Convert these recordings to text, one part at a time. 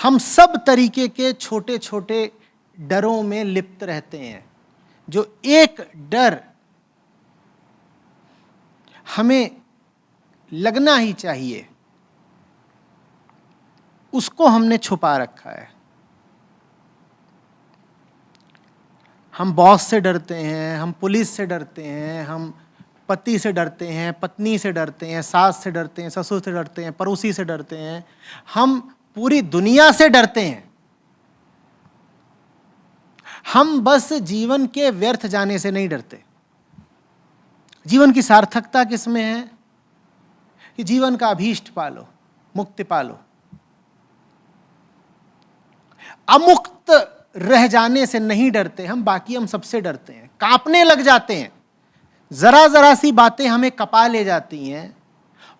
हम सब तरीके के छोटे छोटे डरों में लिप्त रहते हैं। जो एक डर हमें लगना ही चाहिए, उसको हमने छुपा रखा है। हम बॉस से डरते हैं, हम पुलिस से डरते हैं, हम पति से डरते हैं, पत्नी से डरते हैं, सास से डरते हैं, ससुर से डरते हैं, पड़ोसी से डरते हैं, हम पूरी दुनिया से डरते हैं। हम बस जीवन के व्यर्थ जाने से नहीं डरते। जीवन की सार्थकता किसमें है? कि जीवन का अभीष्ट पालो, मुक्ति पालो। अमुक्त रह जाने से नहीं डरते हम, बाकी हम सबसे डरते हैं, कांपने लग जाते हैं। जरा जरा सी बातें हमें कपा ले जाती हैं,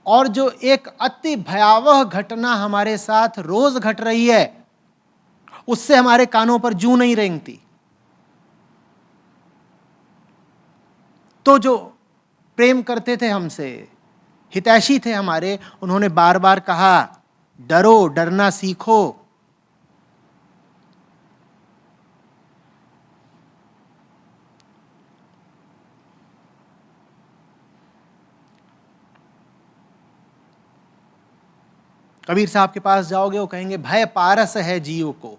और जो एक अति भयावह घटना हमारे साथ रोज घट रही है, उससे हमारे कानों पर जूं नहीं रेंगती। तो जो प्रेम करते थे हमसे, हितैषी थे हमारे, उन्होंने बार बार कहा, डरो, डरना सीखो। कबीर साहब के पास जाओगे, वो कहेंगे, भय पारस है जीव को।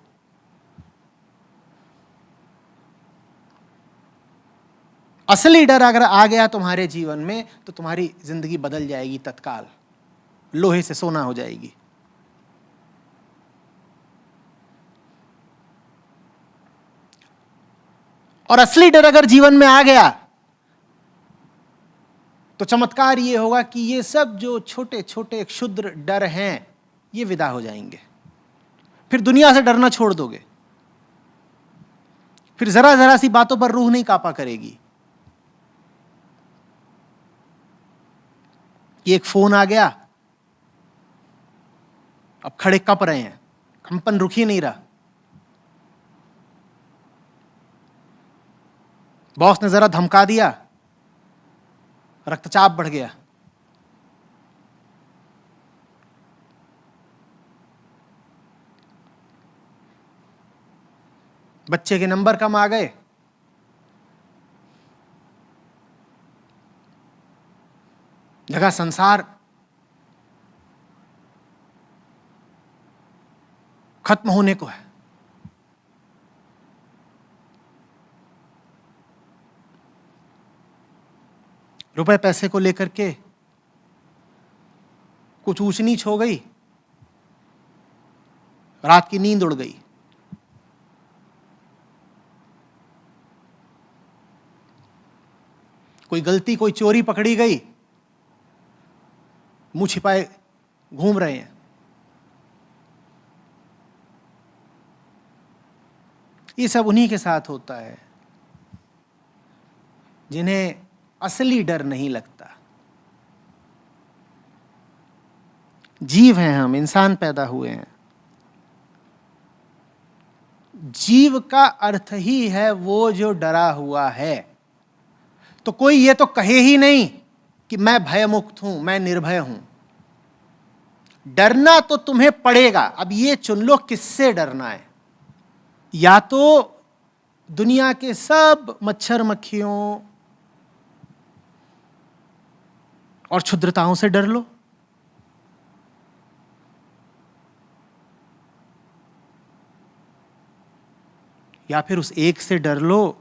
असली डर अगर आ गया तुम्हारे जीवन में, तो तुम्हारी जिंदगी बदल जाएगी तत्काल, लोहे से सोना हो जाएगी। और असली डर अगर जीवन में आ गया, तो चमत्कार ये होगा कि ये सब जो छोटे छोटे क्षुद्र डर हैं, ये विदा हो जाएंगे। फिर दुनिया से डरना छोड़ दोगे। फिर जरा जरा सी बातों पर रूह नहीं कांपा करेगी। ये एक फोन आ गया, अब खड़े कप रहे हैं, कंपन रुक ही नहीं रहा। बॉस ने जरा धमका दिया, रक्तचाप बढ़ गया। बच्चे के नंबर कम आ गए, लगा संसार खत्म होने को है। रुपए पैसे को लेकर के कुछ ऊंच नीच हो गई, रात की नींद उड़ गई। कोई गलती, कोई चोरी पकड़ी गई, मुंह छिपाए घूम रहे हैं। ये सब उन्हीं के साथ होता है जिन्हें असली डर नहीं लगता। जीव हैं हम, इंसान पैदा हुए हैं। जीव का अर्थ ही है वो जो डरा हुआ है। तो कोई ये तो कहे ही नहीं कि मैं भयमुक्त हूं, मैं निर्भय हूं। डरना तो तुम्हें पड़ेगा। अब ये चुन लो किससे डरना है। या तो दुनिया के सब मच्छर मक्खियों और क्षुद्रताओं से डर लो, या फिर उस एक से डर लो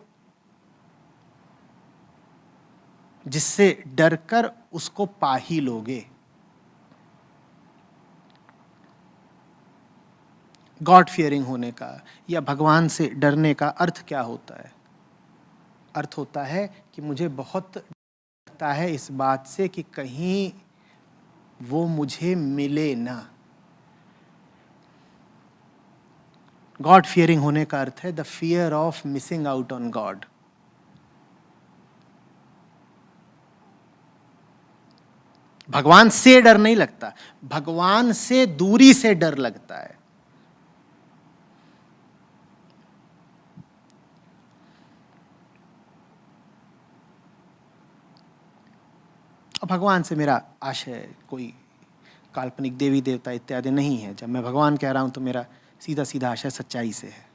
जिससे डरकर उसको पा ही लोगे। गॉड फियरिंग होने का या भगवान से डरने का अर्थ क्या होता है? अर्थ होता है कि मुझे बहुत लगता है इस बात से कि कहीं वो मुझे मिले ना। गॉड फियरिंग होने का अर्थ है the fear of missing out on God. भगवान से डर नहीं लगता, भगवान से दूरी से डर लगता है। अब भगवान से मेरा आशय कोई काल्पनिक देवी देवता इत्यादि नहीं है। जब मैं भगवान कह रहा हूं तो मेरा सीधा सीधा आशय सच्चाई से है।